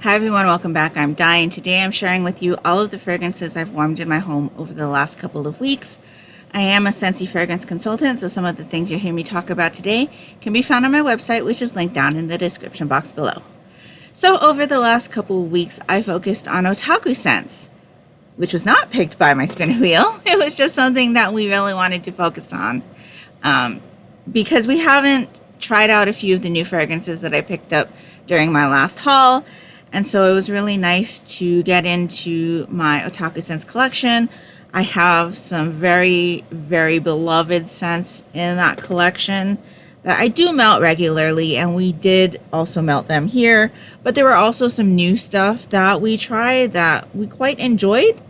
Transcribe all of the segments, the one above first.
Hi everyone, welcome back. I'm Di, and today I'm sharing with you all of the fragrances I've warmed in my home over the last couple of weeks. I am a Scentsy fragrance consultant, so some of the things you'll hear me talk about today can be found on my website, which is linked down in the description box below. So over the last couple of weeks, I focused on Otaku Scents, which was not picked by my spinner wheel. It was just something that we really wanted to focus on because we haven't tried out a few of the new fragrances that I picked up during my last haul. And so it was really nice to get into my Otaku Scents collection. I have some very, very beloved scents in that collection that I do melt regularly, and we did also melt them here. But there were also some new stuff that we tried that we quite enjoyed.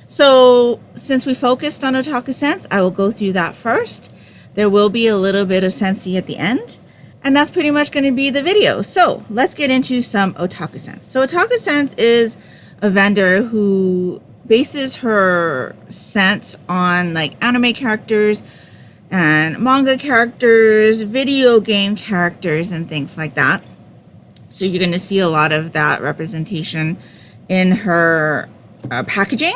So since we focused on Otaku Scents, I will go through that first. There will be a little bit of Scentsy at the end. And that's pretty much going to be the video. So let's get into some Otaku Scents. So Otaku Scents is a vendor who bases her scents on like anime characters and manga characters, video game characters, and things like that. So you're going to see a lot of that representation in her packaging.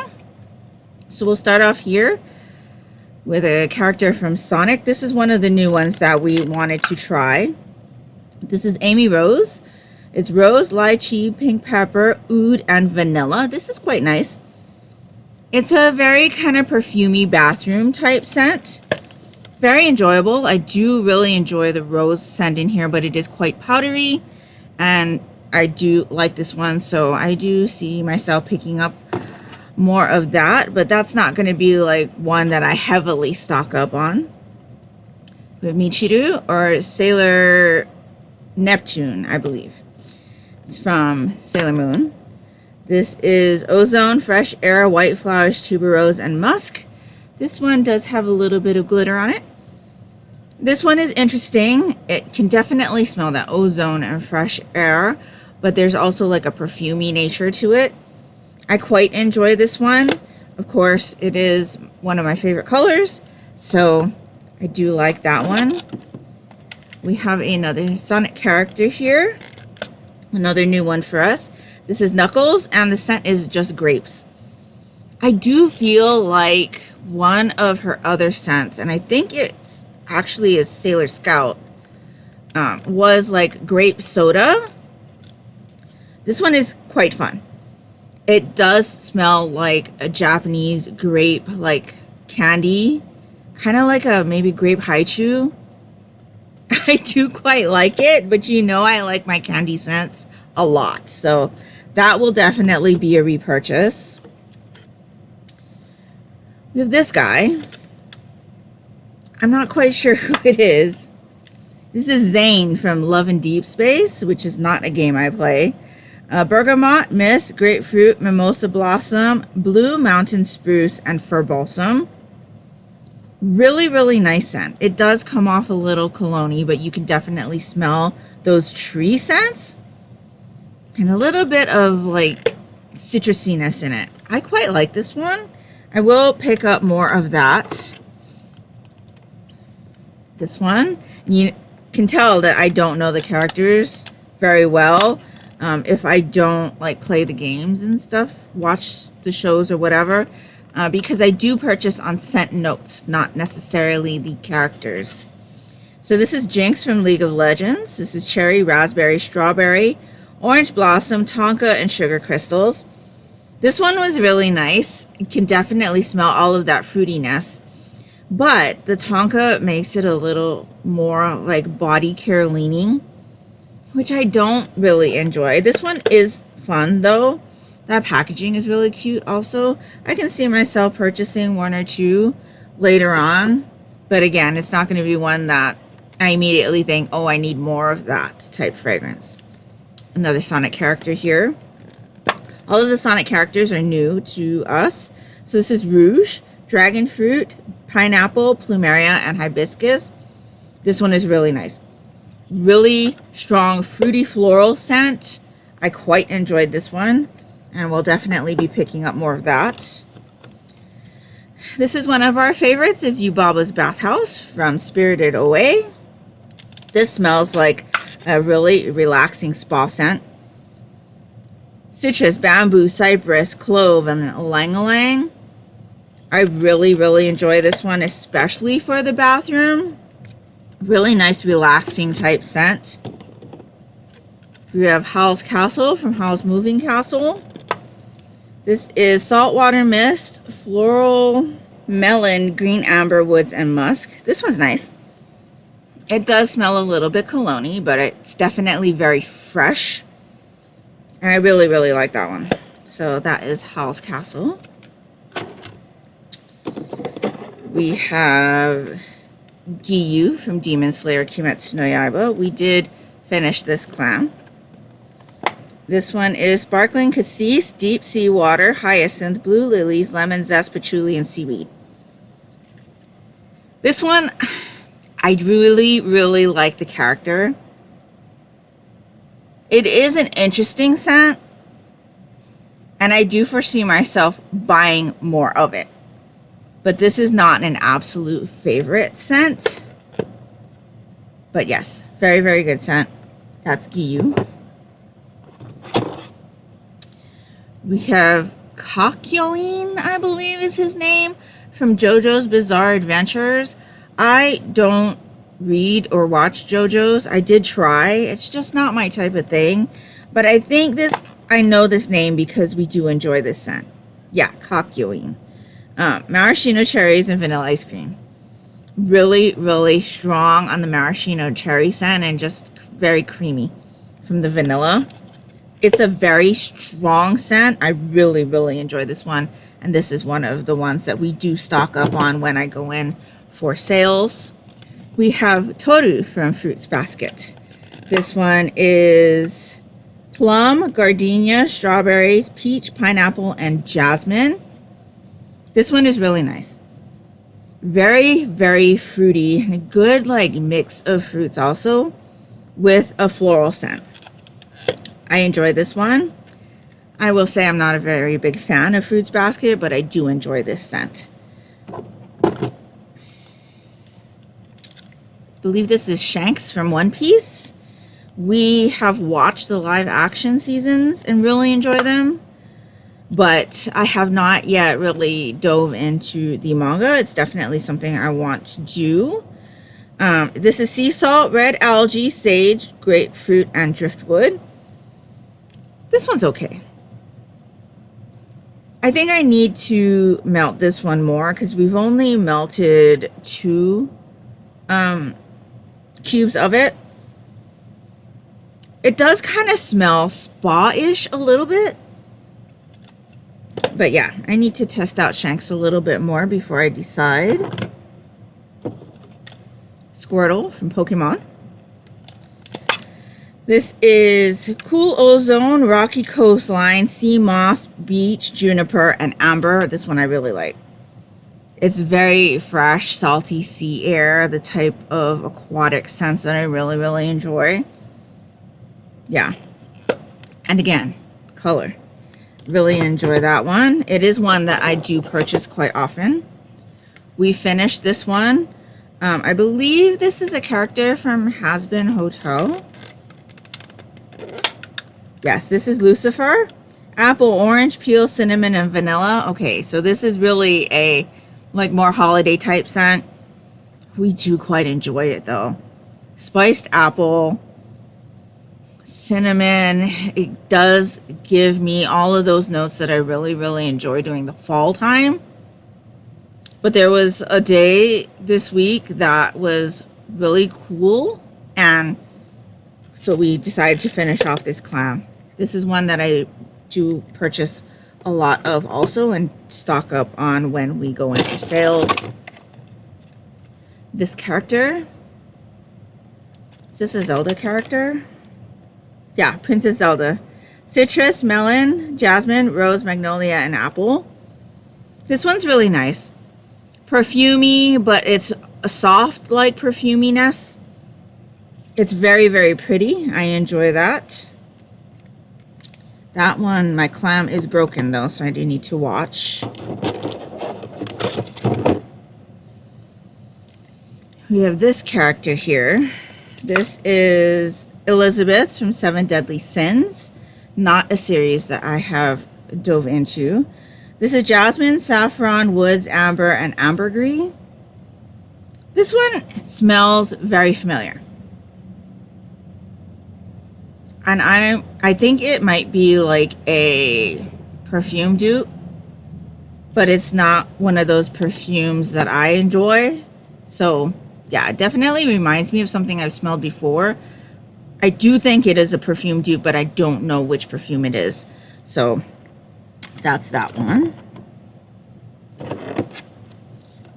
So we'll start off here with a character from Sonic. This is one of the new ones that we wanted to try. This is Amy Rose. It's rose, lychee, pink pepper, oud, and vanilla. This is quite nice. It's a very kind of perfumey bathroom type scent. Very enjoyable. I do really enjoy the rose scent in here, but it is quite powdery, and I do like this one, so I do see myself picking up more of that, but that's not going to be like one that I heavily stock up on. We have Michiru, or Sailor Neptune, I believe. It's from Sailor Moon. This is Ozone, Fresh Air, White Flowers, Tuberose, and Musk. This one does have a little bit of glitter on it. This one is interesting. It can definitely smell that ozone and fresh air, but there's also like a perfumey nature to it. I quite enjoy this one. Of course, it is one of my favorite colors, so I do like that one. We have another Sonic character here. Another new one for us. This is Knuckles, and the scent is just grapes. I do feel like one of her other scents, and I think it's actually is Sailor Scout, was like grape soda. This one is quite fun. It does smell like a Japanese grape, like candy, kind of like a maybe grape haichu. I do quite like it, but you know I like my candy scents a lot, so that will definitely be a repurchase. We have this guy. I'm not quite sure who it is. This is Zane from Love and Deep Space, which is not a game I play. Bergamot, Mist, Grapefruit, Mimosa Blossom, Blue Mountain Spruce, and Fir Balsam. Really, really nice scent. It does come off a little cologne-y, but you can definitely smell those tree scents. And a little bit of like citrusiness in it. I quite like this one. I will pick up more of that. This one. You can tell that I don't know the characters very well. If I don't like play the games and stuff, watch the shows or whatever, because I do purchase on scent notes, not necessarily the characters. So this is Jinx from League of Legends. This is Cherry, Raspberry, Strawberry, Orange Blossom, Tonka, and Sugar Crystals. This one was really nice. You can definitely smell all of that fruitiness, but the Tonka makes it a little more like body care leaning, which I don't really enjoy. This one is fun though. That packaging is really cute also. I can see myself purchasing one or two later on, but again, it's not going to be one that I immediately think, oh, I need more of that type fragrance. Another Sonic character here. All of the Sonic characters are new to us. So this is Rouge, Dragon Fruit, Pineapple, Plumeria, and Hibiscus. This one is really nice. Really strong fruity floral scent. I quite enjoyed this one, and we'll definitely be picking up more of that. This is one of our favorites, is Yubaba's Bathhouse from Spirited Away. This smells like a really relaxing spa scent. citrus, bamboo, cypress, clove, and ylang-ylang. I really, really enjoy this one, especially for the bathroom. Really nice, relaxing type scent. We have Howl's Castle from Howl's Moving Castle. This is saltwater mist, floral, melon, green amber, woods, and musk. This one's nice. It does smell a little bit cologne-y, but it's definitely very fresh. And I really, really like that one. So that is Howl's Castle. We have Giyu from Demon Slayer Kimetsu no Yaiba. We did finish this clam. This one is sparkling cassis, deep sea water, hyacinth, blue lilies, lemon zest, patchouli, and seaweed. This one, I really, really like the character. It is an interesting scent, and I do foresee myself buying more of it. But this is not an absolute favorite scent. But yes, very, very good scent. That's Giyu. We have Kakyoin, I believe is his name, from JoJo's Bizarre Adventures. I don't read or watch JoJo's. I did try. It's just not my type of thing. But I think I know this name because we do enjoy this scent. Yeah, Kakyoin. Maraschino cherries and vanilla ice cream. Really, really strong on the maraschino cherry scent and just very creamy from the vanilla. It's a very strong scent. I really, really enjoy this one. And this is one of the ones that we do stock up on when I go in for sales. We have Toru from Fruits Basket. This one is plum, gardenia, strawberries, peach, pineapple, and jasmine. This one is really nice. Very, very fruity. And a good mix of fruits also with a floral scent. I enjoy this one. I will say I'm not a very big fan of Fruits Basket, but I do enjoy this scent. I believe this is Shanks from One Piece. We have watched the live action seasons and really enjoy them. But I have not yet really dove into the manga. It's definitely something I want to do. This is sea salt, red algae, sage, grapefruit, and driftwood. This one's okay. I think I need to melt this one more because we've only melted 2 cubes of it. It does kind of smell spa-ish a little bit. But yeah, I need to test out Shanks a little bit more before I decide. Squirtle from Pokemon. This is Cool Ozone, Rocky Coastline, Sea Moss, Beach, Juniper, and Amber. This one I really like. It's very fresh, salty sea air, the type of aquatic scents that I really, really enjoy. Yeah. And again, color. Really enjoy that one. It is one that I do purchase quite often. We finished this one. I believe this is a character from Has-Been Hotel. Yes, this is Lucifer. Apple, orange, peel, cinnamon, and vanilla. Okay, so this is really a more holiday type scent. We do quite enjoy it though. Spiced apple, cinnamon. It does give me all of those notes that I really, really enjoy during the fall time. But there was a day this week that was really cool, and so we decided to finish off this clam. This is one that I do purchase a lot of also and stock up on when we go in for sales. This character, is this a Zelda character? Yeah, Princess Zelda. Citrus, melon, jasmine, rose, magnolia, and apple. This one's really nice. Perfumey, but it's a soft perfuminess. It's very, very pretty. I enjoy that. That one, my clam is broken though, so I do need to watch. We have this character here. This is Elizabeth from Seven Deadly Sins. not a series that I have dove into. This is Jasmine, Saffron, Woods, Amber, and Ambergris. This one smells very familiar. And I think it might be like a perfume dupe, but it's not one of those perfumes that I enjoy. So yeah, it definitely reminds me of something I've smelled before. I do think it is a perfume dupe, but I don't know which perfume it is. So that's that one.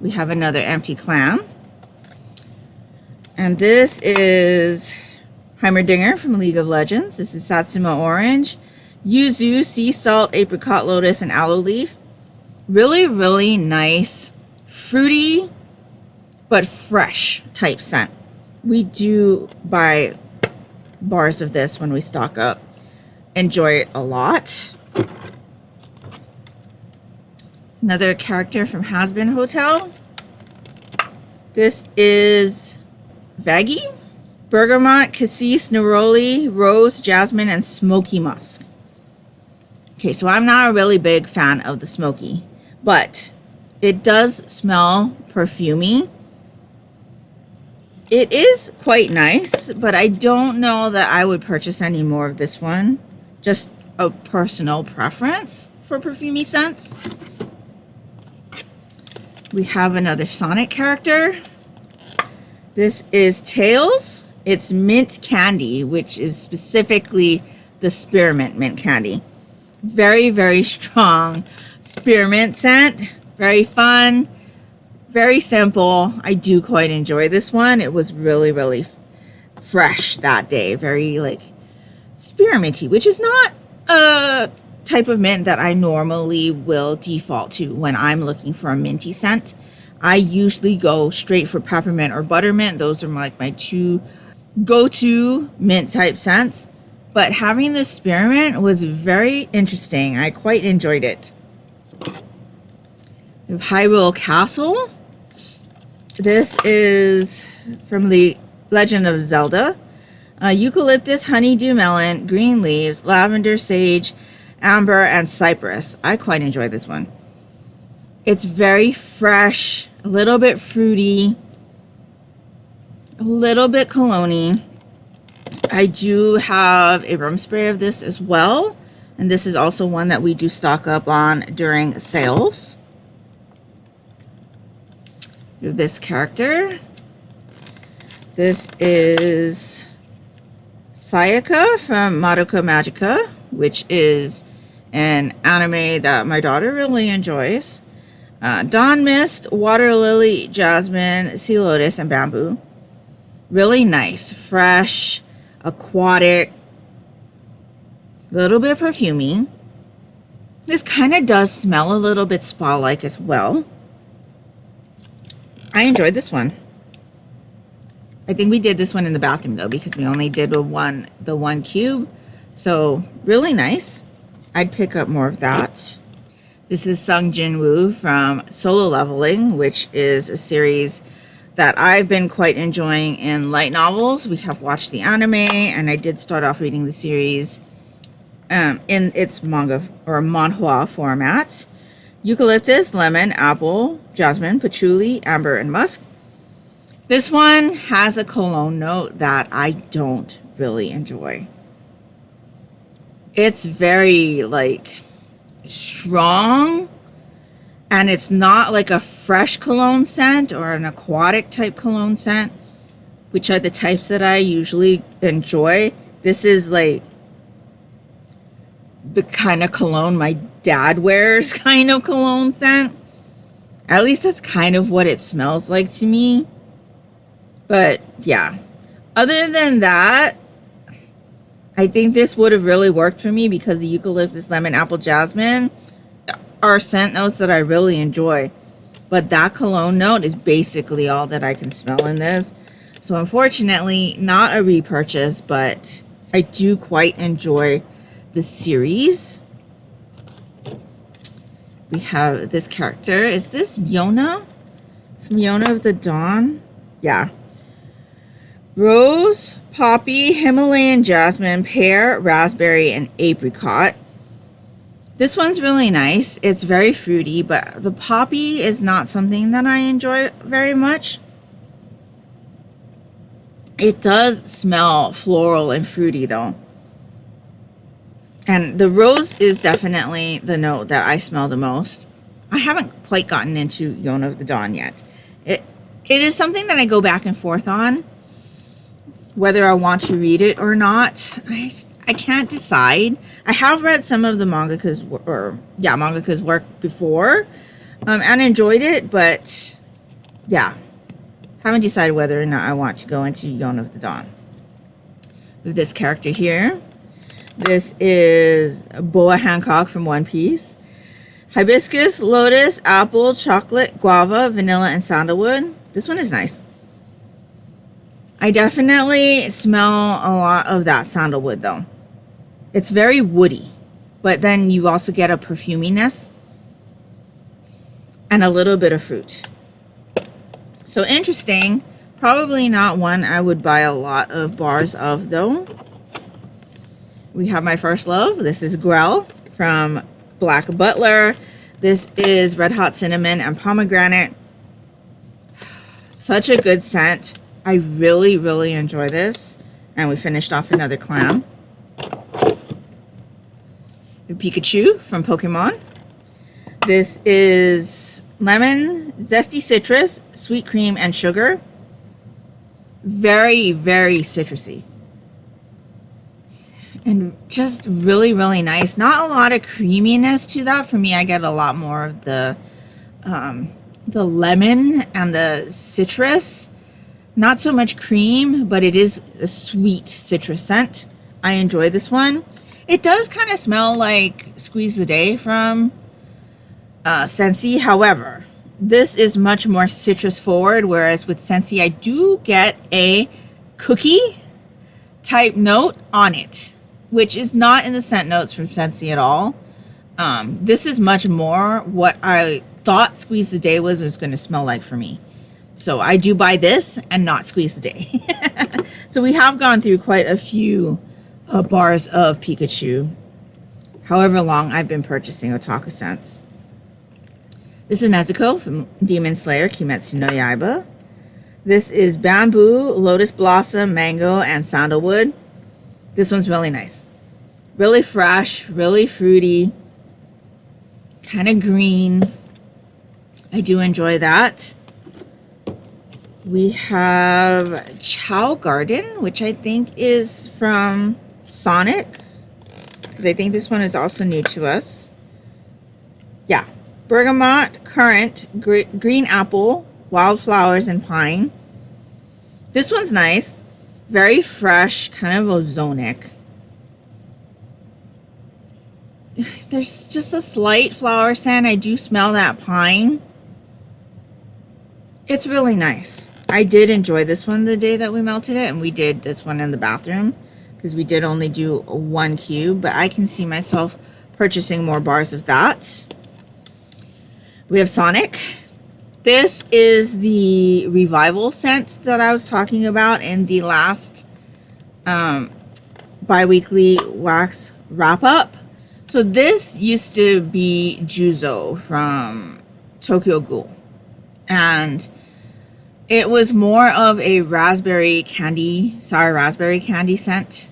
We have another empty clam. And this is Heimerdinger from League of Legends. This is Satsuma Orange, Yuzu, Sea Salt, Apricot Lotus, and Aloe Leaf. Really, really nice, fruity, but fresh type scent. We do buy bars of this when we stock up. Enjoy it a lot. Another character from Has-Been Hotel. This is Vaggie. Bergamot, Cassis, Neroli, Rose, Jasmine, and Smoky Musk. Okay, so I'm not a really big fan of the smoky, but it does smell perfumey. It is quite nice, but I don't know that I would purchase any more of this one. Just a personal preference for perfumey scents. We have another Sonic character. This is Tails. It's mint candy, which is specifically the spearmint mint candy. Very, very strong spearmint scent. Very fun. Very simple. I do quite enjoy this one. It was really, really fresh that day. Very like spearminty, which is not a type of mint that I normally will default to when I'm looking for a minty scent. I usually go straight for peppermint or buttermint. Those are like my two go-to mint type scents, but having this spearmint was very interesting. I quite enjoyed it. We have Hyrule Castle. This is from the Legend of Zelda. Eucalyptus, honeydew melon, green leaves, lavender, sage, amber, and cypress. I quite enjoy this one. It's very fresh, a little bit fruity, a little bit cologne-y. I do have a room spray of this as well, and this is also one that we do stock up on during sales. We have this character. This is Sayaka from Madoka Magica, which is an anime that my daughter really enjoys. Dawn Mist, Water Lily, Jasmine, Sea Lotus, and Bamboo. Really nice, fresh, aquatic, little bit perfumey. This kind of does smell a little bit spa-like as well. I enjoyed this one. I think we did this one in the bathroom though, because we only did the one cube. So really nice. I'd pick up more of that. This is Sung Jin Woo from Solo Leveling, which is a series that I've been quite enjoying in light novels. We have watched the anime, and I did start off reading the series in its manga or manhwa format. Eucalyptus, lemon, apple, jasmine, patchouli, amber, and musk. This one has a cologne note that I don't really enjoy. It's very like strong, and it's not like a fresh cologne scent or an aquatic type cologne scent, which are the types that I usually enjoy. This is like the kind of cologne my dad wears kind of cologne scent. At least that's kind of what it smells like to me. But yeah, other than that, I think this would have really worked for me because the eucalyptus, lemon, apple, jasmine are scent notes that I really enjoy. But that cologne note is basically all that I can smell in this. So unfortunately, not a repurchase, but I do quite enjoy the series. We have this character. Is this Yona from Yona of the Dawn? Yeah. Rose, poppy, Himalayan jasmine, pear, raspberry, and apricot. This one's really nice. It's very fruity, but the poppy is not something that I enjoy very much. It does smell floral and fruity though. And the rose is definitely the note that I smell the most. I haven't quite gotten into Yona of the Dawn yet. It is something that I go back and forth on, whether I want to read it or not. I can't decide. I have read some of the mangaka's work before, and enjoyed it, but yeah, haven't decided whether or not I want to go into Yona of the Dawn. With this character here, this is Boa Hancock from One Piece. Hibiscus, lotus, apple, chocolate, guava, vanilla, and sandalwood. This one is nice. I definitely smell a lot of that sandalwood though. It's very woody, but then you also get a perfuminess and a little bit of fruit. So interesting. Probably not one I would buy a lot of bars of though. We have my first love. This is Grell from Black Butler. This is Red Hot Cinnamon and Pomegranate. Such a good scent. I really, really enjoy this. And we finished off another clam. Pikachu from Pokemon. This is lemon, zesty citrus, sweet cream, and sugar. Very, very citrusy. And just really, really nice. Not a lot of creaminess to that. For me, I get a lot more of the lemon and the citrus. Not so much cream, but it is a sweet citrus scent. I enjoy this one. It does kind of smell like Squeeze the Day from Scentsy. However, this is much more citrus forward, whereas with Scentsy, I do get a cookie type note on it, which is not in the scent notes from Scentsy at all. This is much more what I thought Squeeze the Day was going to smell like for me. So I do buy this and not Squeeze the Day. So we have gone through quite a few bars of Pikachu, however long I've been purchasing Otaku Scents. This is Nezuko from Demon Slayer Kimetsu no Yaiba. This is Bamboo, Lotus Blossom, Mango, and Sandalwood. This one's really nice. Really fresh, really fruity, kind of green. I do enjoy that. We have Chow Garden, which I think is from Sonic, because I think this one is also new to us. Yeah. Bergamot, currant, green apple, wildflowers, and pine. This one's nice. Very fresh, kind of ozonic. There's just a slight flower scent. I do smell that pine. It's really nice. I did enjoy this one the day that we melted it, and we did this one in the bathroom because we did only do one cube, but I can see myself purchasing more bars of that. We have Sonic. This is the revival scent that I was talking about in the last bi-weekly wax wrap-up. So this used to be Juzo from Tokyo Ghoul, and it was more of a raspberry candy, sour raspberry candy scent.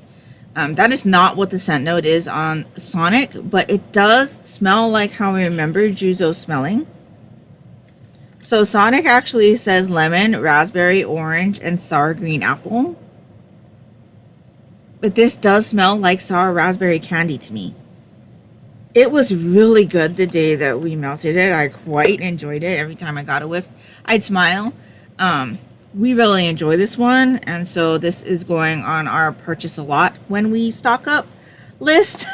That is not what the scent note is on Sonic, but it does smell like how I remember Juzo smelling. So Sonic actually says lemon, raspberry, orange, and sour green apple. But this does smell like sour raspberry candy to me. It was really good the day that we melted it. I quite enjoyed it. Every time I got a whiff, I'd smile. We really enjoy this one, and so this is going on our purchase a lot when we stock up list.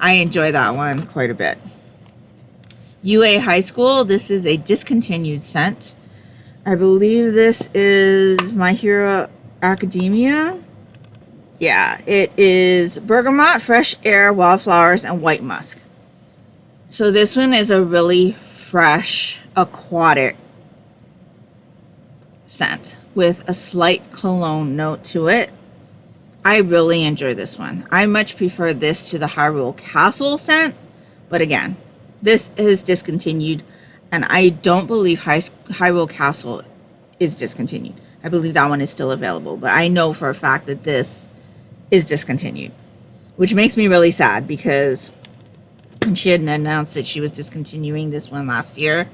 I enjoy that one quite a bit. UA High School, this is a discontinued scent. I believe this is My Hero Academia. Yeah, it is bergamot, fresh air, wildflowers, and white musk. So this one is a really fresh, aquatic scent. with a slight cologne note to it. I really enjoy this one. I much prefer this to the Hyrule Castle scent, but again, this is discontinued, and I don't believe Hyrule Castle is discontinued. I believe that one is still available, but I know for a fact that this is discontinued, which makes me really sad because when she had announced that she was discontinuing this one last year,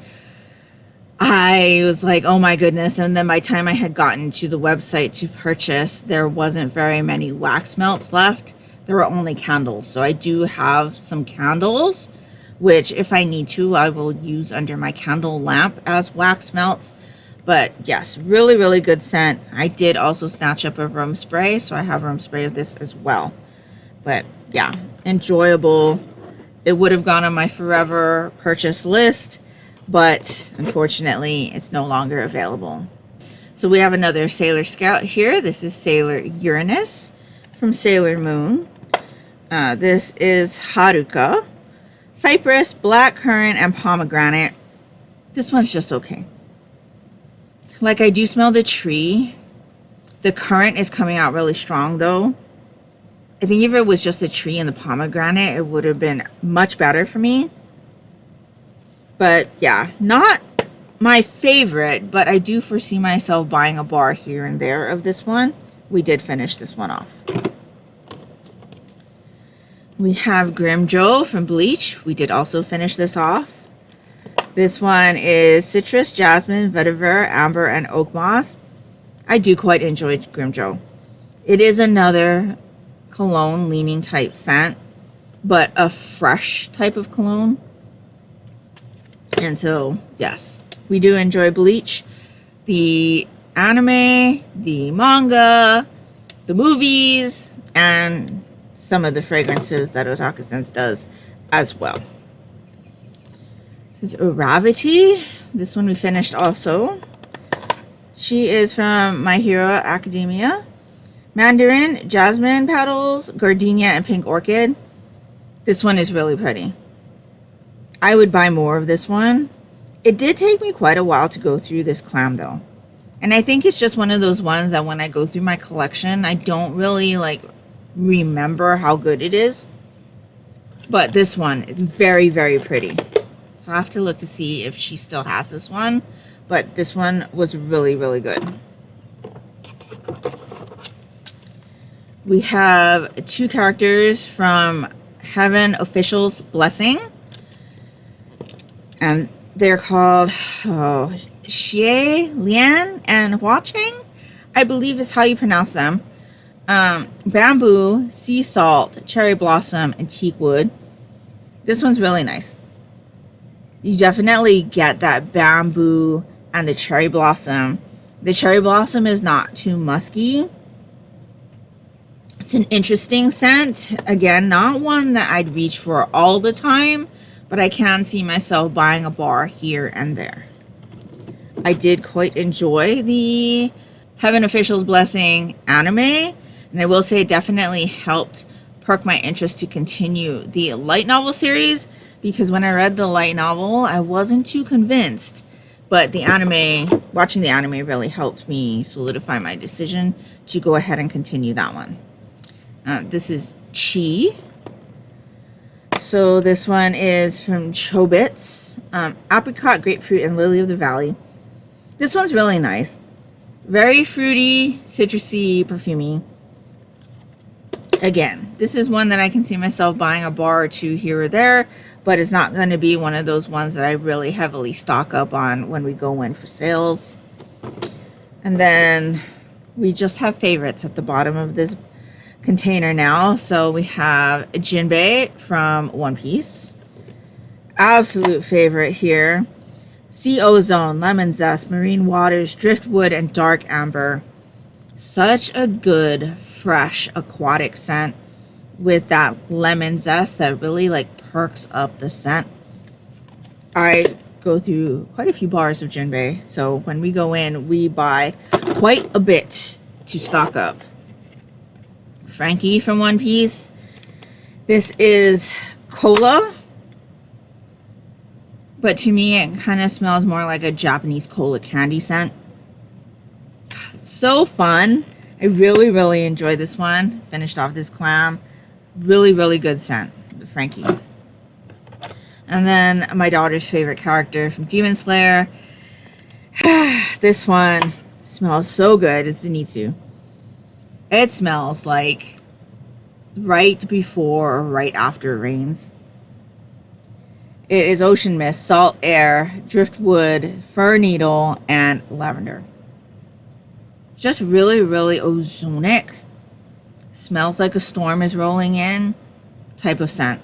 I was like, oh my goodness. And then by the time I had gotten to the website to purchase, there wasn't very many wax melts left. There were only candles. So I do have some candles, which if I need to, I will use under my candle lamp as wax melts. But yes, really, really good scent. I did also snatch up a room spray, so I have room spray of this as well. But yeah, enjoyable. It would have gone on my forever purchase list, but unfortunately it's no longer available. So we have another Sailor Scout here. This is Sailor Uranus from Sailor Moon. This is Haruka. Cypress, blackcurrant, and pomegranate. This one's just okay. Like, I do smell the tree. The currant is coming out really strong though. I think if it was just the tree and the pomegranate, it would have been much better for me. But yeah, not my favorite, but I do foresee myself buying a bar here and there of this one. We did finish this one off. We have Grimjoe from Bleach. We did also finish this off. This one is citrus, jasmine, vetiver, amber, and oak moss. I do quite enjoy Grimjoe. It is another cologne leaning type scent, but a fresh type of cologne. And so, yes, we do enjoy Bleach. The anime, the manga, the movies, and some of the fragrances that Otaku Scents does as well. This is Uravity. This one we finished also. She is from My Hero Academia. Mandarin, jasmine petals, gardenia, and pink orchid. This one is really pretty. I would buy more of this one. It did take me quite a while to go through this clam though. And I think it's just one of those ones that when I go through my collection, I don't really like remember how good it is. But this one is very, very pretty. So I have to look to see if she still has this one. But this one was really, really good. We have two characters from Heaven Official's Blessing. And they're called Xie, Lian, and Huacheng, I believe is how you pronounce them. Bamboo, sea salt, cherry blossom, and teak wood. This one's really nice. You definitely get that bamboo and the cherry blossom. The cherry blossom is not too musky. It's an interesting scent. Again, not one that I'd reach for all the time, but I can see myself buying a bar here and there. I did quite enjoy the Heaven Official's Blessing anime, and I will say it definitely helped perk my interest to continue the light novel series, because when I read the light novel, I wasn't too convinced, but the anime, watching the anime really helped me solidify my decision to go ahead and continue that one. This is Chi. So this one is from Chobits. Apricot, grapefruit, and lily of the valley. This one's really nice. Very fruity, citrusy, perfumey. Again, this is one that I can see myself buying a bar or two here or there, but it's not going to be one of those ones that I really heavily stock up on when we go in for sales. And then we just have favorites at the bottom of this container now. So we have Jinbei from One Piece. Absolute favorite here. Sea ozone, lemon zest, marine waters, driftwood, and dark amber. Such a good, fresh, aquatic scent with that lemon zest that really like perks up the scent. I go through quite a few bars of Jinbei, so when we go in, we buy quite a bit to stock up. Frankie from One Piece. This is cola, but to me it kind of smells more like a Japanese cola candy scent. So fun. I really, really enjoyed this one. Finished off this clam. Really, really good scent, the Frankie. And then my daughter's favorite character from Demon Slayer. This one smells so good. It's Zenitsu. It smells like right before or right after it rains. It is ocean mist, salt air, driftwood, fir needle, and lavender. Just really, really ozonic. Smells like a storm is rolling in type of scent.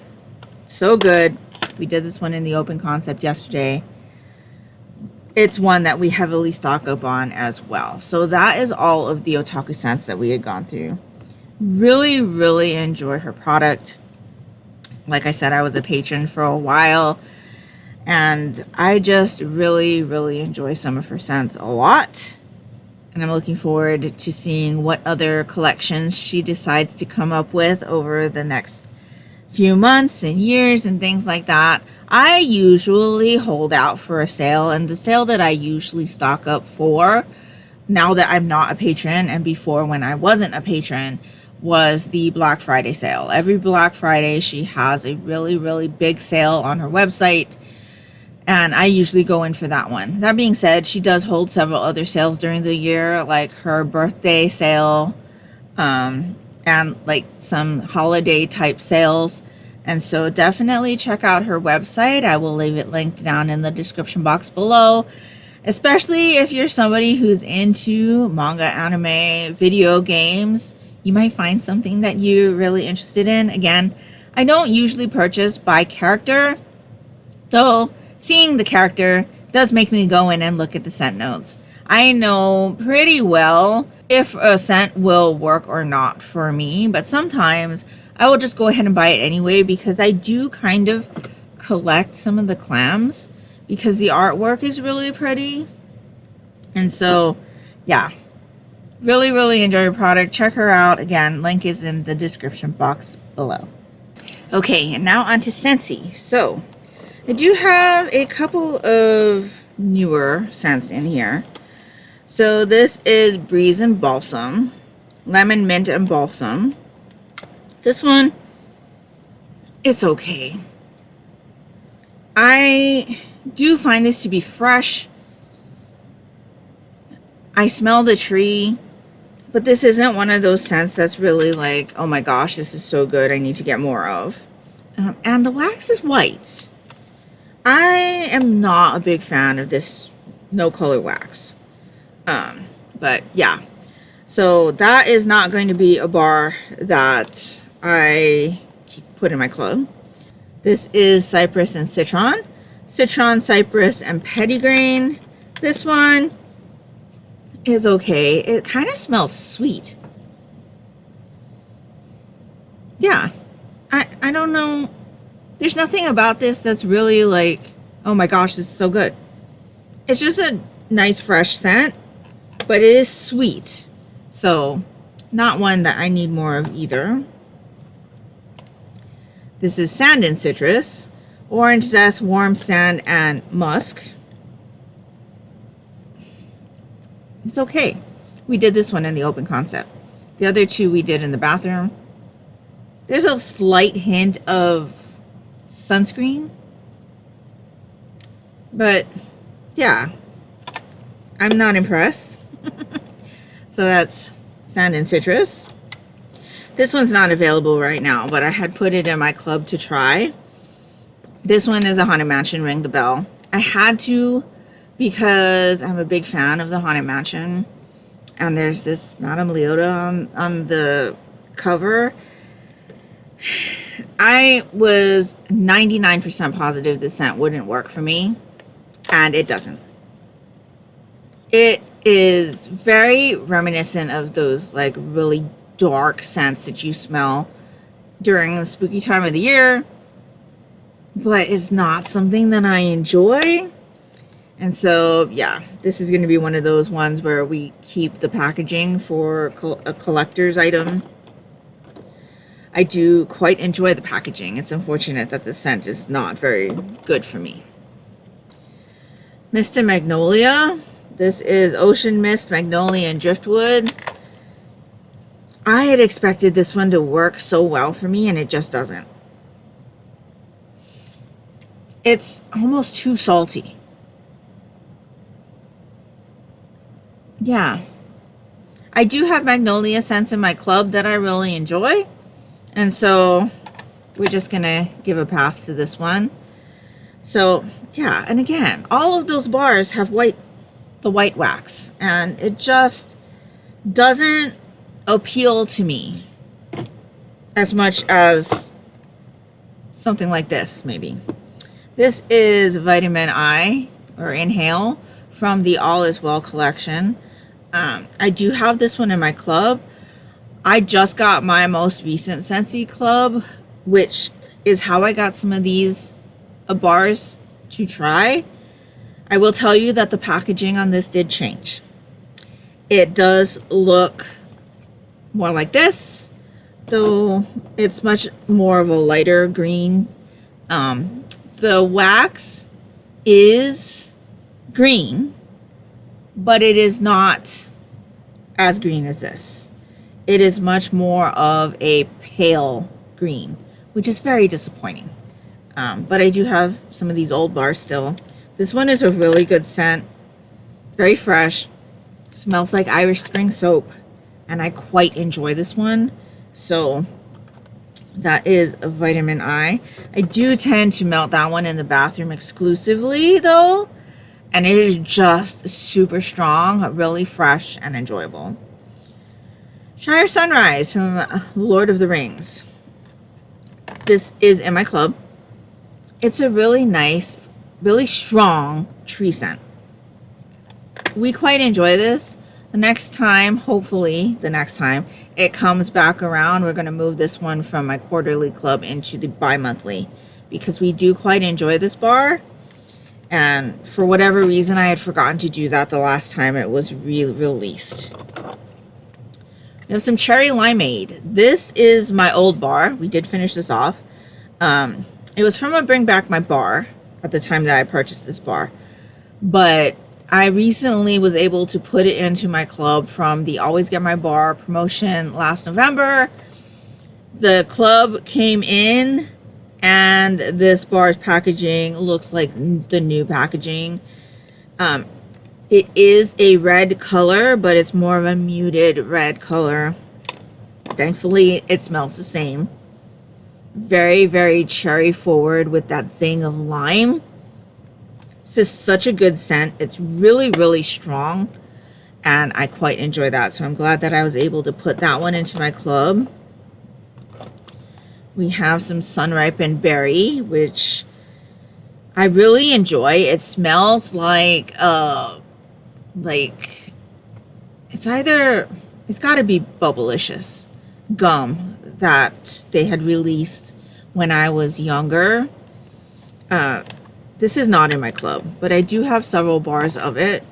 So good. We did this one in the open concept yesterday. It's one that we heavily stock up on as well. So that is all of the Otaku Scents that we had gone through. Really, really enjoy her product. Like I said, I was a patron for a while, and I just really, really enjoy some of her scents a lot. And I'm looking forward to seeing what other collections she decides to come up with over the next few months and years and things like that. I usually hold out for a sale, and the sale that I usually stock up for, now that I'm not a patron and before when I wasn't a patron, was the Black Friday sale. Every Black Friday she has a really, really big sale on her website, and I usually go in for that one. That being said, she does hold several other sales during the year, like her birthday sale, and like some holiday type sales. And so definitely check out her website. I will leave it linked down in the description box below, especially if you're somebody who's into manga, anime, video games. You might find something that you're really interested in. Again, I don't usually purchase by character, though seeing the character does make me go in and look at the scent notes. I know pretty well if a scent will work or not for me, but sometimes I will just go ahead and buy it anyway, because I do kind of collect some of the clams because the artwork is really pretty. And so, yeah, really, really enjoy your product. Check her out. Again, link is in the description box below. Okay, and now on to Scentsy. So, I do have a couple of newer scents in here. So, this is Breeze and Balsam, Lemon, Mint, and Balsam. This one, it's okay. I do find this to be fresh. I smell the tree, but this isn't one of those scents that's really like, oh my gosh, this is so good, I need to get more of. And the wax is white. I am not a big fan of this no color wax. But yeah, so that is not going to be a bar that I put in my club. This is Cypress and Citron. Citron, Cypress, and Pettigrain. This one is okay. It kind of smells sweet. Yeah. I don't know. There's nothing about this that's really like, oh my gosh, this is so good. It's just a nice fresh scent, but it is sweet. So, not one that I need more of either. This is Sand and Citrus, Orange Zest, Warm Sand, and Musk. It's okay. We did this one in the open concept. The other two we did in the bathroom. There's a slight hint of sunscreen. But, yeah. I'm not impressed. So that's Sand and Citrus. This one's not available right now, but I had put it in my club to try. This one is a Haunted Mansion Ring the Bell. I had to because I'm a big fan of the Haunted Mansion. And there's this Madame Leota on the cover. I was 99% positive this scent wouldn't work for me. And it doesn't. It is very reminiscent of those like really dark scents that you smell during the spooky time of the year, but it's not something that I enjoy. And so yeah, this is going to be one of those ones where we keep the packaging for a collector's item. I do quite enjoy the packaging. It's unfortunate that the scent is not very good for me. Mr. Magnolia. This is Ocean Mist, Magnolia, and Driftwood. I had expected this one to work so well for me, and it just doesn't. It's almost too salty. Yeah. I do have Magnolia scents in my club that I really enjoy. And so we're just going to give a pass to this one. So, yeah. And again, all of those bars have the white wax. And it just doesn't appeal to me as much as something like this, maybe. This is Vitamin I, or Inhale, from the All Is Well collection. I do have this one in my club. I just got my most recent Scentsy club, which is how I got some of these bars to try. I will tell you that the packaging on this did change. It does look more like this, though it's much more of a lighter green. The wax is green, but it is not as green as this. It is much more of a pale green, which is very disappointing. But I do have some of these old bars still. This one is a really good scent, very fresh, smells like Irish Spring soap, and I quite enjoy this one. So that is a Vitamin I. I do tend to melt that one in the bathroom exclusively though, and it is just super strong, really fresh and enjoyable. Shire Sunrise from Lord of the Rings. This is in my club. It's a really nice, really strong tree scent. We quite enjoy this. The next time, hopefully the next time it comes back around, we're going to move this one from my quarterly club into the bi-monthly, because we do quite enjoy this bar. And for whatever reason, I had forgotten to do that the last time it was released. We have some Cherry Limeade. This is my old bar. We did finish this off. It was from a Bring Back My Bar at the time that I purchased this bar. But I recently was able to put it into my club from the Always Get My Bar promotion last November. The club came in, and this bar's packaging looks like the new packaging. It is a red color, but it's more of a muted red color. Thankfully, it smells the same. Very, very cherry forward with that zing of lime. It's just such a good scent. It's really, really strong, and I quite enjoy that. So I'm glad that I was able to put that one into my club. We have some Sun Ripened Berry, which I really enjoy. It smells like it's got to be Bubblicious gum that they had released when I was younger. This is not in my club, but I do have several bars of it.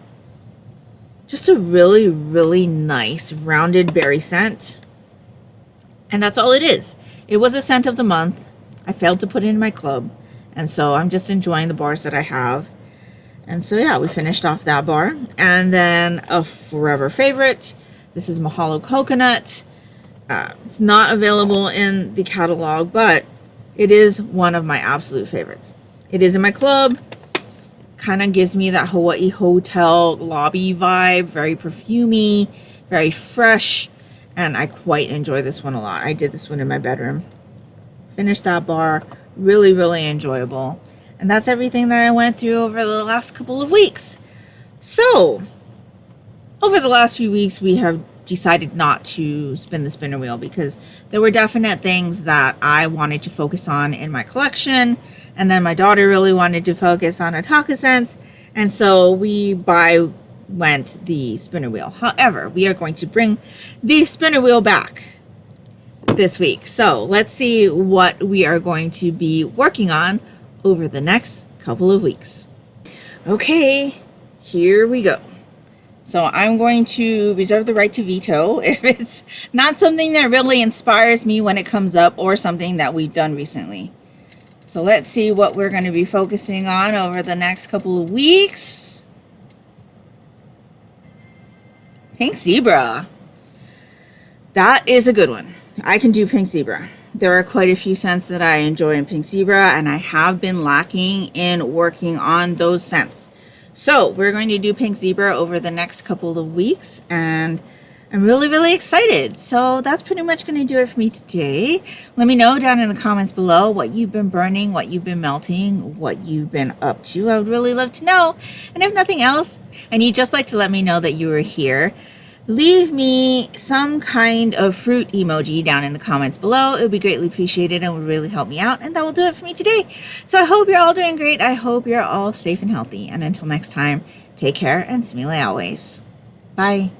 Just a really, really nice rounded berry scent. And that's all it is. It was a scent of the month. I failed to put it in my club, and so I'm just enjoying the bars that I have. And so yeah, we finished off that bar. And then a forever favorite. This is Mahalo Coconut. It's not available in the catalog, but it is one of my absolute favorites. It is in my club. Kind of gives me that Hawaii hotel lobby vibe. Very perfumey, very fresh, and I quite enjoy this one a lot. I did this one in my bedroom. Finished that bar. Really, really enjoyable. And that's everything that I went through over the last couple of weeks. So, over the last few weeks, we have decided not to spin the spinner wheel because there were definite things that I wanted to focus on in my collection, and then my daughter really wanted to focus on Otaku Scents, and so we went the spinner wheel. However, we are going to bring the spinner wheel back this week. So let's see what we are going to be working on over the next couple of weeks. Okay, here we go. So I'm going to reserve the right to veto if it's not something that really inspires me when it comes up, or something that we've done recently. So let's see what we're going to be focusing on over the next couple of weeks. Pink Zebra. That is a good one. I can do Pink Zebra. There are quite a few scents that I enjoy in Pink Zebra, and I have been lacking in working on those scents. So we're going to do Pink Zebra over the next couple of weeks, and I'm really, really excited. So that's pretty much going to do it for me today. Let me know down in the comments below what you've been burning, what you've been melting, what you've been up to. I would really love to know. And if nothing else, and you'd just like to let me know that you were here, leave me some kind of fruit emoji down in the comments below. It would be greatly appreciated and would really help me out. And that will do it for me today. So I hope you're all doing great. I hope you're all safe and healthy. And until next time, take care and smile always. Bye.